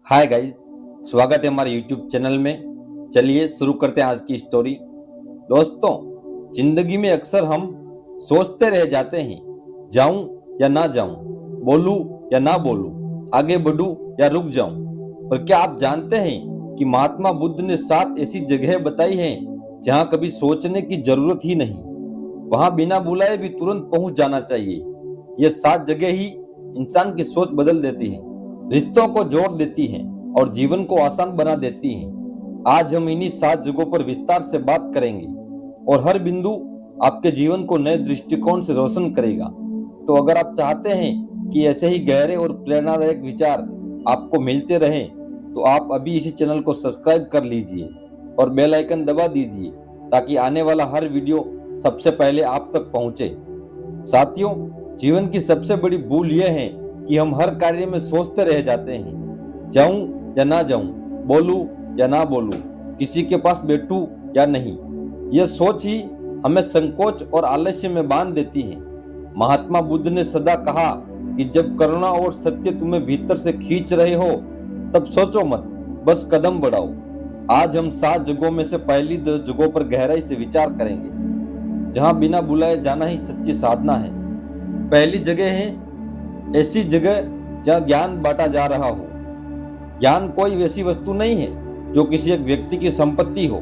Hi guys, स्वागत है हमारे यूट्यूब चैनल में। चलिए शुरू करते हैं आज की स्टोरी। दोस्तों, जिंदगी में अक्सर हम सोचते रह जाते हैं, जाऊं या ना जाऊं, बोलूं या ना बोलूं, आगे बढ़ूं या रुक जाऊं। पर क्या आप जानते हैं कि महात्मा बुद्ध ने 7 ऐसी जगह बताई हैं जहां कभी सोचने की जरूरत ही नहीं, वहां बिना बुलाए भी तुरंत पहुंच जाना चाहिए। ये 7 जगह ही इंसान की सोच बदल देती है, रिश्तों को जोड़ देती हैं और जीवन को आसान बना देती हैं। आज हम इन्हीं 7 जगहों पर विस्तार से बात करेंगे और हर बिंदु आपके जीवन को नए दृष्टिकोण से रोशन करेगा। तो अगर आप चाहते हैं कि ऐसे ही गहरे और प्रेरणादायक विचार आपको मिलते रहें, तो आप अभी इसी चैनल को सब्सक्राइब कर लीजिए और बेल आइकन दबा दीजिए ताकि आने वाला हर वीडियो सबसे पहले आप तक पहुंचे। साथियों, जीवन की सबसे बड़ी भूल यह है कि हम हर कार्य में सोचते रह जाते हैं, जाऊं या ना जाऊं, बोलूं या ना बोलूं, किसी के पास बैठूं या नहीं। यह सोच ही हमें संकोच और आलस्य में बांध देती है। महात्मा बुद्ध ने सदा कहा कि जब करुणा और सत्य तुम्हें भीतर से खींच रहे हो, तब सोचो मत, बस कदम बढ़ाओ। आज हम 7 जगहों में से पहली 2 जगहों पर गहराई से विचार करेंगे, जहां बिना बुलाए जाना ही सच्ची साधना है। पहली जगह है ऐसी जगह जहां ज्ञान बांटा जा रहा हो। ज्ञान कोई वैसी वस्तु नहीं है जो किसी एक व्यक्ति की संपत्ति हो।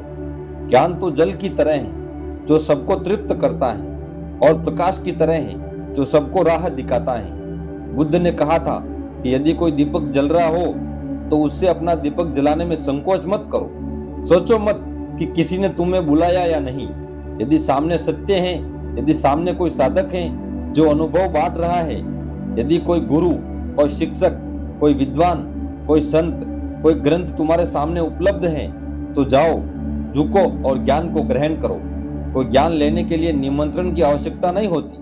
ज्ञान तो जल की तरह है जो सबको तृप्त करता है, और प्रकाश की तरह है जो सबको राह दिखाता है। बुद्ध ने कहा था कि यदि कोई दीपक जल रहा हो तो उससे अपना दीपक जलाने में संकोच मत करो। सोचो मत कि किसी ने तुम्हें बुलाया या नहीं। यदि सामने सत्य है, यदि सामने कोई साधक है जो अनुभव बांट रहा है, यदि कोई गुरु, कोई शिक्षक, कोई विद्वान, कोई संत, कोई ग्रंथ तुम्हारे सामने उपलब्ध है, तो जाओ, झुको और ज्ञान को ग्रहण करो। कोई ज्ञान लेने के लिए निमंत्रण की आवश्यकता नहीं होती,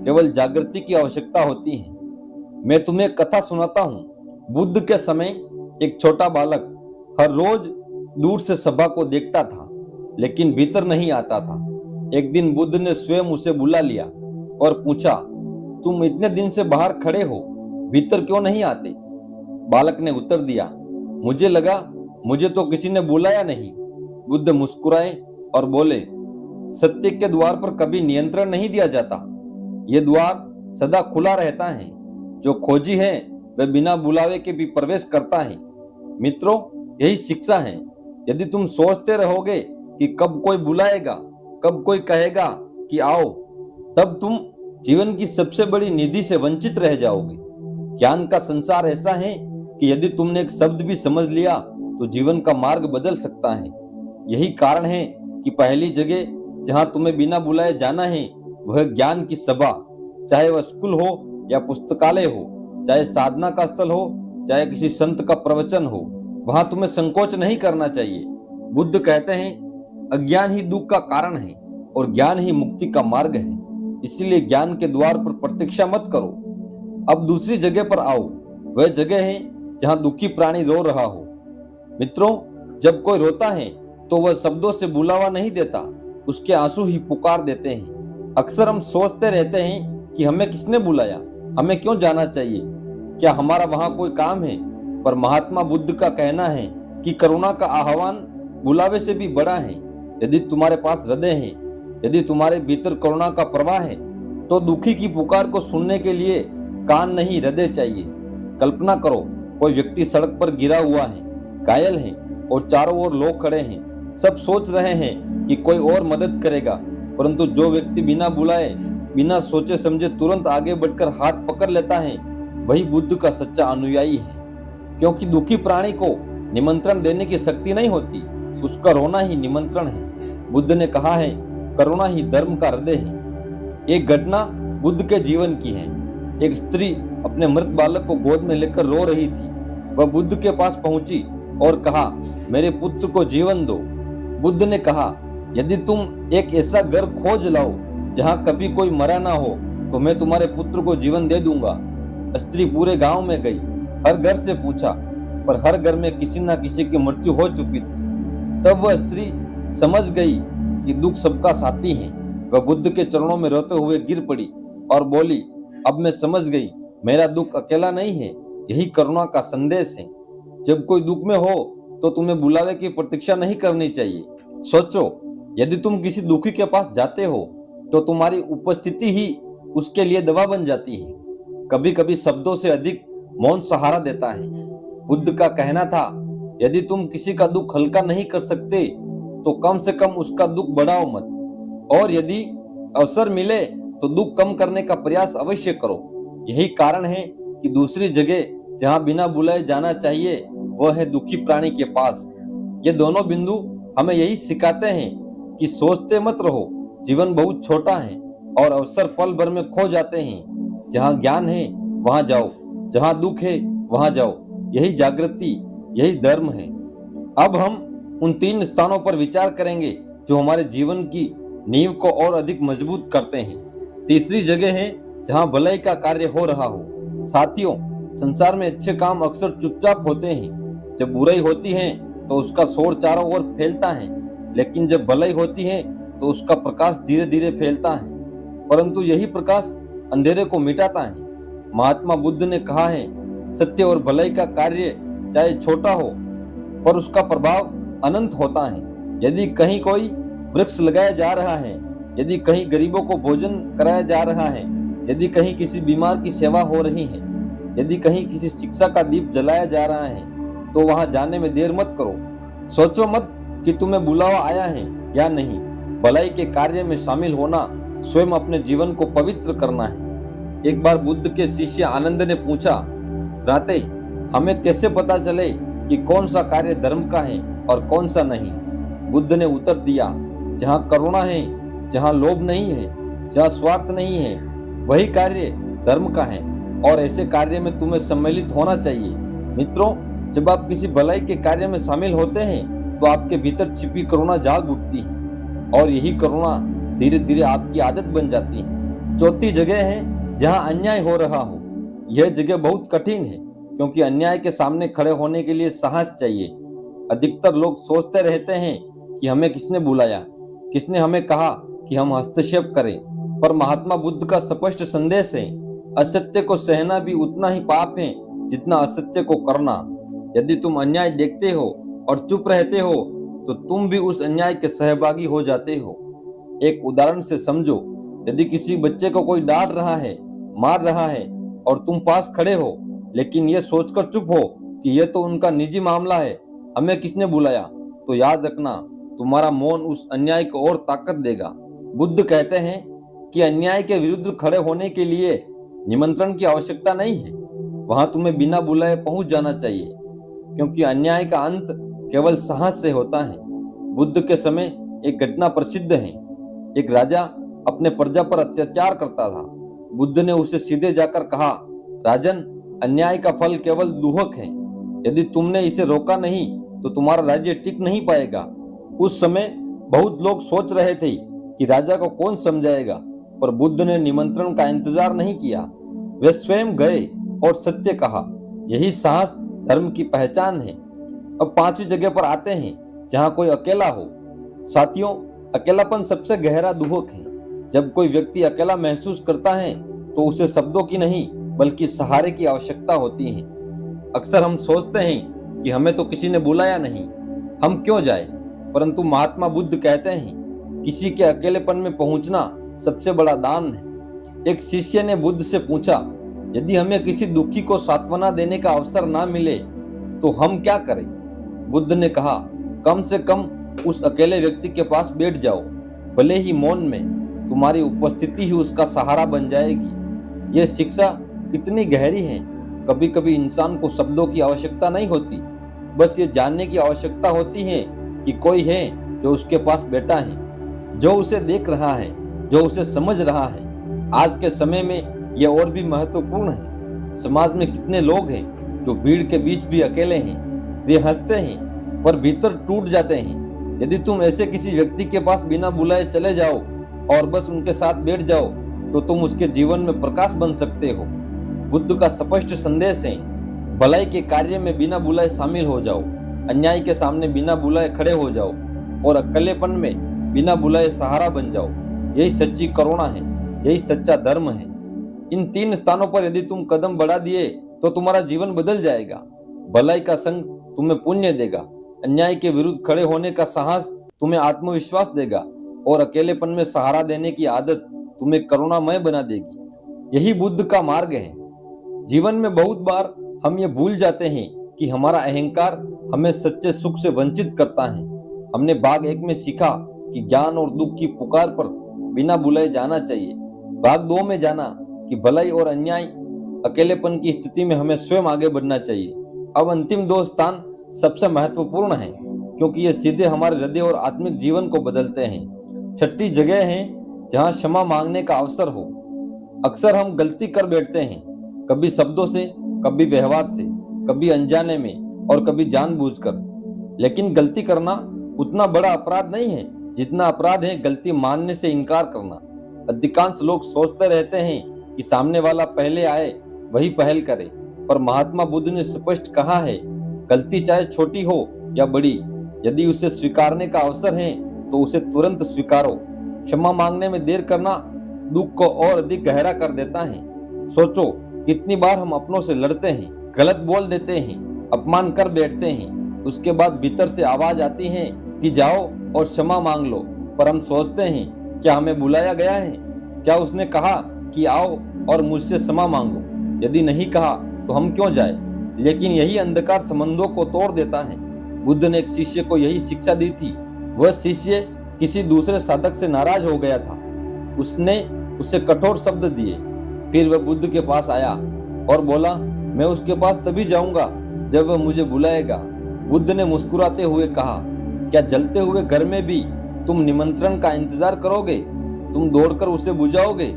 केवल जागृति की आवश्यकता होती है। मैं तुम्हें एक कथा सुनाता हूँ। बुद्ध के समय एक छोटा बालक हर रोज दूर से सभा को देखता था, लेकिन भीतर नहीं आता था। एक दिन बुद्ध ने स्वयं उसे बुला लिया और पूछा, तुम इतने दिन से बाहर खड़े हो, भीतर क्यों नहीं आते? बालक ने उत्तर दिया, मुझे लगा मुझे तो किसी ने बुलाया नहीं। बुद्ध मुस्कुराए और बोले, सत्य के द्वार पर कभी नियंत्रण नहीं दिया जाता। यह द्वार सदा खुला रहता है। जो खोजी है वह बिना बुलावे के भी प्रवेश करता है। मित्रों, यही शिक्षा है। यदि तुम सोचते रहोगे कि कब कोई बुलाएगा, कब कोई कहेगा कि आओ, तब तुम जीवन की सबसे बड़ी निधि से वंचित रह जाओगे। ज्ञान का संसार ऐसा है कि यदि तुमने एक शब्द भी समझ लिया तो जीवन का मार्ग बदल सकता है। यही कारण है कि पहली जगह जहां तुम्हें बिना बुलाए जाना है वह ज्ञान की सभा। चाहे वह स्कूल हो या पुस्तकालय हो, चाहे साधना का स्थल हो, चाहे किसी संत का प्रवचन हो, वहां तुम्हें संकोच नहीं करना चाहिए। बुद्ध कहते हैं, अज्ञान ही दुख का कारण है और ज्ञान ही मुक्ति का मार्ग है। इसीलिए ज्ञान के द्वार पर प्रतीक्षा मत करो। अब दूसरी जगह पर आओ। वह जगह है जहां दुखी प्राणी रो रहा हो। मित्रों, जब कोई रोता है तो वह शब्दों से बुलावा नहीं देता, उसके आंसू ही पुकार देते हैं। अक्सर हम सोचते रहते हैं कि हमें किसने बुलाया, हमें क्यों जाना चाहिए, क्या हमारा वहां कोई काम है? पर महात्मा बुद्ध का कहना है कि करुणा का आह्वान बुलावे से भी बड़ा है। यदि तुम्हारे पास हृदय है, यदि तुम्हारे भीतर करुणा का प्रवाह है, तो दुखी की पुकार को सुनने के लिए कान नहीं, हृदय चाहिए। कल्पना करो, कोई व्यक्ति सड़क पर गिरा हुआ है, घायल है, और चारों ओर लोग खड़े हैं। सब सोच रहे हैं कि कोई और मदद करेगा, परंतु जो व्यक्ति बिना बुलाए, बिना सोचे समझे तुरंत आगे बढ़कर हाथ पकड़ लेता है, वही बुद्ध का सच्चा अनुयायी है। क्योंकि दुखी प्राणी को निमंत्रण देने की शक्ति नहीं होती, उसका रोना ही निमंत्रण है। बुद्ध ने कहा है, करुणा ही धर्म का हृदय है। एक घटना बुद्ध के जीवन की है। एक स्त्री अपने मृत बालक को गोद में लेकर रो रही थी। वह बुद्ध के पास पहुंची और कहा, मेरे पुत्र को जीवन दो। बुद्ध ने कहा, यदि तुम एक ऐसा घर खोज लाओ जहां कभी कोई मरा ना हो, तो मैं तुम्हारे पुत्र को जीवन दे दूंगा। स्त्री पूरे गांव में गई, हर घर से पूछा, पर हर घर में किसी न किसी की मृत्यु हो चुकी थी। तब वह स्त्री समझ गई कि दुख सबका साथी है। वह बुद्ध के चरणों में रोते हुए गिर पड़ी और बोली, अब मैं समझ गई, मेरा दुख अकेला नहीं है, यही करुणा का संदेश है। जब कोई दुख में हो तो तुम्हें बुलावे की प्रतीक्षा नहीं करनी चाहिए। सोचो, यदि तुम किसी दुखी के पास जाते हो तो तुम्हारी उपस्थिति ही उसके लिए दवा बन जाती है। कभी कभी शब्दों से अधिक मौन सहारा देता है। बुद्ध का कहना था, यदि तुम किसी का दुख हल्का नहीं कर सकते तो कम से कम उसका दुख बढ़ाओ मत, और यदि अवसर मिले तो दुख कम करने का प्रयास अवश्य करो। यही कारण है कि दूसरी जगह जहां बिना बुलाए जाना चाहिए वह है दुखी प्राणी के पास। ये दोनों बिंदु हमें यही सिखाते हैं कि सोचते मत रहो, जीवन बहुत छोटा है और अवसर पल भर में खो जाते हैं। जहां ज्ञान है वहां जाओ, जहां दुख है वहां जाओ। यही जागृति, यही धर्म है। अब हम उन 3 स्थानों पर विचार करेंगे जो हमारे जीवन की नींव को और अधिक मजबूत करते हैं। तीसरी जगह है जहां भलाई का कार्य हो रहा हो। साथियों, संसार में अच्छे काम अक्सर चुपचाप होते हैं। जब बुराई होती है तो उसका शोर चारों ओर फैलता है, लेकिन जब भलाई होती है तो उसका प्रकाश धीरे धीरे फैलता है। परंतु यही प्रकाश अंधेरे को मिटाता है। महात्मा बुद्ध ने कहा है, सत्य और भलाई का कार्य चाहे छोटा हो पर उसका प्रभाव अनंत होता है। यदि कहीं कोई वृक्ष लगाया जा रहा है, यदि कहीं गरीबों को भोजन कराया जा रहा है, यदि कहीं किसी बीमार की सेवा हो रही है, यदि कहीं किसी शिक्षा का दीप जलाया जा रहा है, तो वहां जाने में देर मत करो। सोचो मत कि तुम्हें बुलावा आया है या नहीं। भलाई के कार्य में शामिल होना स्वयं अपने जीवन को पवित्र करना है। एक बार बुद्ध के शिष्य आनंद ने पूछा, भ्राते, हमें कैसे पता चले कि कौन सा कार्य धर्म का है और कौन सा नहीं? बुद्ध ने उत्तर दिया, जहाँ करुणा है, जहाँ लोभ नहीं है, जहाँ स्वार्थ नहीं है, वही कार्य धर्म का है और ऐसे कार्य में तुम्हें सम्मिलित होना चाहिए। मित्रों, जब आप किसी भलाई के कार्य में शामिल होते हैं तो आपके भीतर छिपी करुणा जाग उठती है और यही करुणा धीरे धीरे आपकी आदत बन जाती है। चौथी जगह है जहाँ अन्याय हो रहा हो। यह जगह बहुत कठिन है क्योंकि अन्याय के सामने खड़े होने के लिए साहस चाहिए। अधिकतर लोग सोचते रहते हैं कि हमें किसने बुलाया, किसने हमें कहा कि हम हस्तक्षेप करें। पर महात्मा बुद्ध का स्पष्ट संदेश है, असत्य को सहना भी उतना ही पाप है जितना असत्य को करना। यदि तुम अन्याय देखते हो और चुप रहते हो तो तुम भी उस अन्याय के सहभागी हो जाते हो। एक उदाहरण से समझो, यदि किसी बच्चे को कोई डांट रहा है, मार रहा है और तुम पास खड़े हो लेकिन यह सोचकर चुप हो कि यह तो उनका निजी मामला है, हमें किसने बुलाया, तो याद रखना तुम्हारा मौन उस अन्याय को और ताकत देगा। बुद्ध कहते हैं कि अन्याय के विरुद्ध खड़े होने के लिए निमंत्रण की आवश्यकता नहीं है, वहां तुम्हें बिना बुलाए पहुंच जाना चाहिए, क्योंकि अन्याय का अंत केवल साहस से होता है। बुद्ध के समय एक घटना प्रसिद्ध है। एक राजा अपने प्रजा पर अत्याचार करता था। बुद्ध ने उसे सीधे जाकर कहा, राजन, अन्याय का फल केवल दुहक है। यदि तुमने इसे रोका नहीं तो तुम्हारा राज्य टिक नहीं पाएगा। उस समय बहुत लोग सोच रहे थे कि राजा को कौन समझाएगा, पर बुद्ध ने निमंत्रण का इंतजार नहीं किया। वे स्वयं गए और सत्य कहा। यही साहस धर्म की पहचान है। अब 5वीं जगह पर आते हैं जहां कोई अकेला हो। साथियों, अकेलापन सबसे गहरा दुहक है। जब कोई व्यक्ति अकेला महसूस करता है तो उसे शब्दों की नहीं बल्कि सहारे की आवश्यकता होती है। अक्सर हम सोचते हैं कि हमें तो किसी ने बुलाया नहीं, हम क्यों जाए, परंतु महात्मा बुद्ध कहते हैं किसी के अकेलेपन में पहुंचना सबसे बड़ा दान है। एक शिष्य ने बुद्ध से पूछा, यदि हमें किसी दुखी को सांत्वना देने का अवसर ना मिले तो हम क्या करें? बुद्ध ने कहा, कम से कम उस अकेले व्यक्ति के पास बैठ जाओ, भले ही मौन में। तुम्हारी उपस्थिति ही उसका सहारा बन जाएगी। यह शिक्षा कितनी गहरी है। कभी कभी इंसान को शब्दों की आवश्यकता नहीं होती, बस ये जानने की आवश्यकता होती है कि कोई है जो उसके पास बैठा है, जो उसे देख रहा है, जो उसे समझ रहा है। आज के समय में यह और भी महत्वपूर्ण है। समाज में कितने लोग हैं जो भीड़ के बीच भी अकेले हैं। वे हंसते हैं पर भीतर टूट जाते हैं। यदि तुम ऐसे किसी व्यक्ति के पास बिना बुलाए चले जाओ और बस उनके साथ बैठ जाओ तो तुम उसके जीवन में प्रकाश बन सकते हो। बुद्ध का स्पष्ट संदेश है, भलाई के कार्य में बिना बुलाए शामिल हो जाओ, अन्याय के सामने बिना बुलाए खड़े हो जाओ और अकेलेपन में बिना बुलाए सहारा बन जाओ। यही सच्ची करुणा है, यही सच्चा धर्म है। इन 3 स्थानों पर यदि तुम कदम बढ़ा दिए तो तुम्हारा जीवन बदल जाएगा। भलाई का संग तुम्हें पुण्य देगा। अन्याय के विरुद्ध खड़े होने का साहस तुम्हें आत्मविश्वास देगा और अकेलेपन में सहारा देने की आदत तुम्हें करुणामय बना देगी। यही बुद्ध का मार्ग है। जीवन में बहुत बार हम ये भूल जाते हैं कि हमारा अहंकार हमें सच्चे सुख से वंचित करता है। हमने भाग 1 में सीखा कि ज्ञान और दुख की पुकार पर बिना बुलाए जाना चाहिए। भाग 2 में जाना कि भलाई और अन्याय अकेलेपन की स्थिति में हमें स्वयं आगे बढ़ना चाहिए। अब अंतिम 2 स्थान सबसे महत्वपूर्ण हैं, क्योंकि ये सीधे हमारे हृदय और आत्मिक जीवन को बदलते हैं। छठी जगह है जहाँ क्षमा मांगने का अवसर हो। अक्सर हम गलती कर बैठते हैं, कभी शब्दों से, कभी व्यवहार से, कभी अनजाने में और कभी जानबूझकर। लेकिन गलती करना उतना बड़ा अपराध नहीं है जितना अपराध है गलती मानने से इनकार करना। अधिकांश लोग सोचते रहते हैं कि सामने वाला पहले आए वही पहल करे, पर महात्मा बुद्ध ने स्पष्ट कहा है, गलती चाहे छोटी हो या बड़ी, यदि उसे स्वीकारने का अवसर है तो उसे तुरंत स्वीकारो। क्षमा मांगने में देर करना दुख को और अधिक गहरा कर देता है। सोचो कितनी बार हम अपनों से लड़ते हैं, गलत बोल देते हैं, अपमान कर बैठते हैं, उसके बाद भीतर से आवाज आती है कि जाओ और क्षमा मांग लो, पर हम सोचते हैं क्या हमें बुलाया गया है? क्या उसने कहा कि आओ और मुझसे क्षमा मांगो? यदि नहीं कहा तो हम क्यों जाए? लेकिन यही अंधकार संबंधों को तोड़ देता है। बुद्ध ने एक शिष्य को यही शिक्षा दी थी। वह शिष्य किसी दूसरे साधक से नाराज हो गया था। उसने उसे कठोर शब्द दिए। फिर वह बुद्ध के पास आया और बोला, मैं उसके पास तभी जाऊंगा जब वह मुझे बुलाएगा। बुद्ध ने मुस्कुराते हुए कहा, क्या जलते हुए घर में भी तुम निमंत्रण का इंतजार करोगे? तुम दौड़कर उसे बुझाओगे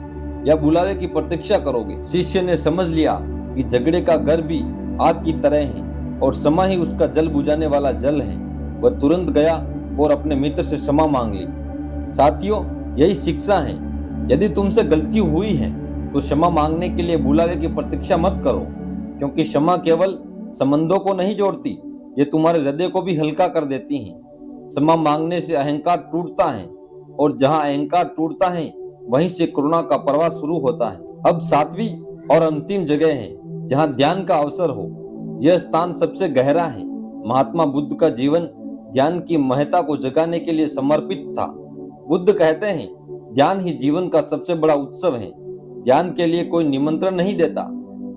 या बुलावे की प्रतीक्षा करोगे? शिष्य ने समझ लिया कि झगड़े का घर भी आग की तरह है और समय ही उसका जल बुझाने वाला जल है। वह तुरंत गया और अपने मित्र से क्षमा मांग ली। साथियों, यही शिक्षा है। यदि तुमसे गलती हुई है तो क्षमा मांगने के लिए बुलावे की प्रतीक्षा मत करो, क्योंकि क्षमा केवल संबंधों को नहीं जोड़ती, ये तुम्हारे हृदय को भी हल्का कर देती है। क्षमा मांगने से अहंकार टूटता है और जहाँ अहंकार टूटता है वहीं से करुणा का प्रवाह शुरू होता है। अब 7वीं और अंतिम जगह है जहाँ ध्यान का अवसर हो। यह स्थान सबसे गहरा है। महात्मा बुद्ध का जीवन ध्यान की महत्ता को जगाने के लिए समर्पित था। बुद्ध कहते हैं, ध्यान ही जीवन का सबसे बड़ा उत्सव है। ध्यान के लिए कोई निमंत्रण नहीं देता,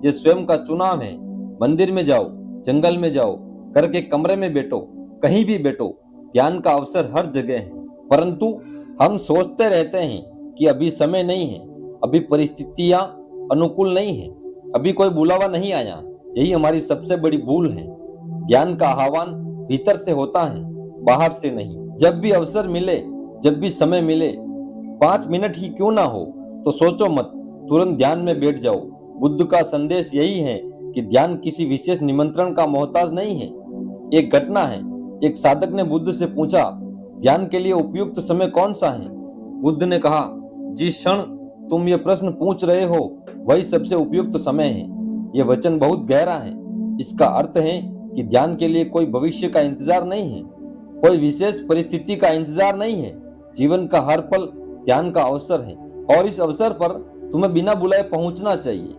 यह स्वयं का चुनाव है। मंदिर में जाओ, जंगल में जाओ, घर के कमरे में बैठो, कहीं भी बैठो, ध्यान का अवसर हर जगह है। परंतु हम सोचते रहते हैं कि अभी समय नहीं है, अभी परिस्थितियां अनुकूल नहीं है, अभी कोई बुलावा नहीं आया। यही हमारी सबसे बड़ी भूल है। ज्ञान का आह्वान भीतर से होता है, बाहर से नहीं। जब भी अवसर मिले, जब भी समय मिले, 5 मिनट ही क्यों ना हो, तो सोचो मत, तुरंत ध्यान में बैठ जाओ। बुद्ध का संदेश यही है कि ध्यान किसी विशेष निमंत्रण का मोहताज नहीं है। एक घटना है, एक साधक ने बुद्ध से पूछा, ध्यान के लिए उपयुक्त समय कौन सा है? बुद्ध ने कहा, जिस क्षण तुम ये प्रश्न पूछ रहे हो वही सबसे उपयुक्त समय है। यह वचन बहुत गहरा है। इसका अर्थ है कि ध्यान के लिए कोई भविष्य का इंतजार नहीं है, कोई विशेष परिस्थिति का इंतजार नहीं है। जीवन का हर पल ध्यान का अवसर है और इस अवसर पर तुम्हें बिना बुलाए पहुंचना चाहिए।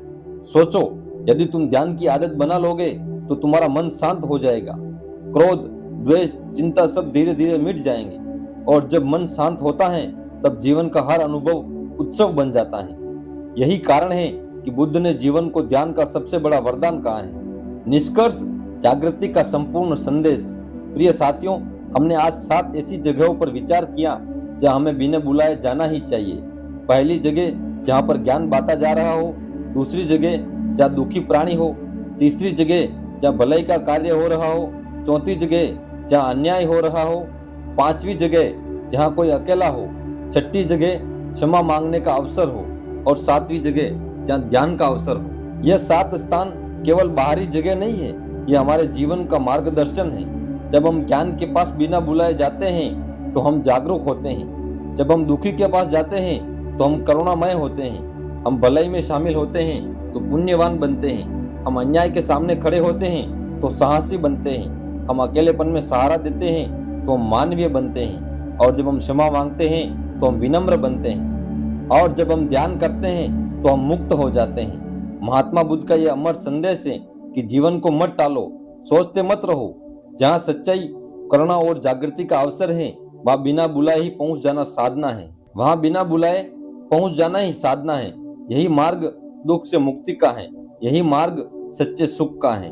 सोचो, यदि तुम ध्यान की आदत बना लोगे तो तुम्हारा मन शांत हो जाएगा। क्रोध, द्वेष, चिंता सब धीरे धीरे मिट जाएंगे और जब मन शांत होता है तब जीवन का हर अनुभव उत्सव बन जाता है। यही कारण है कि बुद्ध ने जीवन को ध्यान का सबसे बड़ा वरदान कहा है। निष्कर्ष, जागृति का संपूर्ण संदेश। प्रिय साथियों, हमने आज 7 ऐसी जगहों पर विचार किया जहां हमें बिना बुलाए जाना ही चाहिए। पहली जगह जहां पर ज्ञान बांटा जा रहा हो, दूसरी जगह जहां दुखी प्राणी हो, तीसरी जगह जहां भलाई का कार्य हो रहा हो, चौथी जगह जहां अन्याय हो रहा हो, 5वीं जगह जहां कोई अकेला हो, छठी जगह क्षमा मांगने का अवसर हो और 7वीं जगह जहां ध्यान का अवसर हो। यह 7 स्थान केवल बाहरी जगह नहीं है, यह हमारे जीवन का मार्गदर्शन है। जब हम ज्ञान के पास बिना बुलाए जाते हैं तो हम जागरूक होते हैं। जब हम दुखी के पास जाते हैं तो हम करुणामय होते हैं। हम भलाई में शामिल होते हैं तो पुण्यवान बनते हैं। हम अन्याय के सामने खड़े होते हैं तो साहसी बनते हैं। हम अकेलेपन में सहारा देते हैं तो हम मानवीय बनते हैं। और जब हम क्षमा मांगते हैं तो हम विनम्र बनते हैं। और जब हम ध्यान करते हैं तो हम मुक्त हो जाते हैं। महात्मा बुद्ध का यह अमर संदेश है कि जीवन को मत टालो, सोचते मत रहो, जहाँ सच्चाई, करुणा और जागृति का अवसर है, वहाँ बिना बुलाए ही पहुंच जाना साधना है। वहाँ बिना बुलाए पहुंच जाना ही साधना है। यही मार्ग दुख से मुक्ति का है, यही मार्ग सच्चे सुख का है।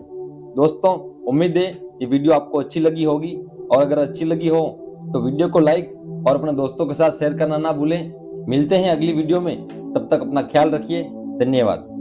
दोस्तों, उम्मीद है ये वीडियो आपको अच्छी लगी होगी, और अगर अच्छी लगी हो तो वीडियो को लाइक और अपने दोस्तों के साथ शेयर करना ना भूलें। मिलते हैं अगली वीडियो में, तब तक अपना ख्याल रखिए। धन्यवाद।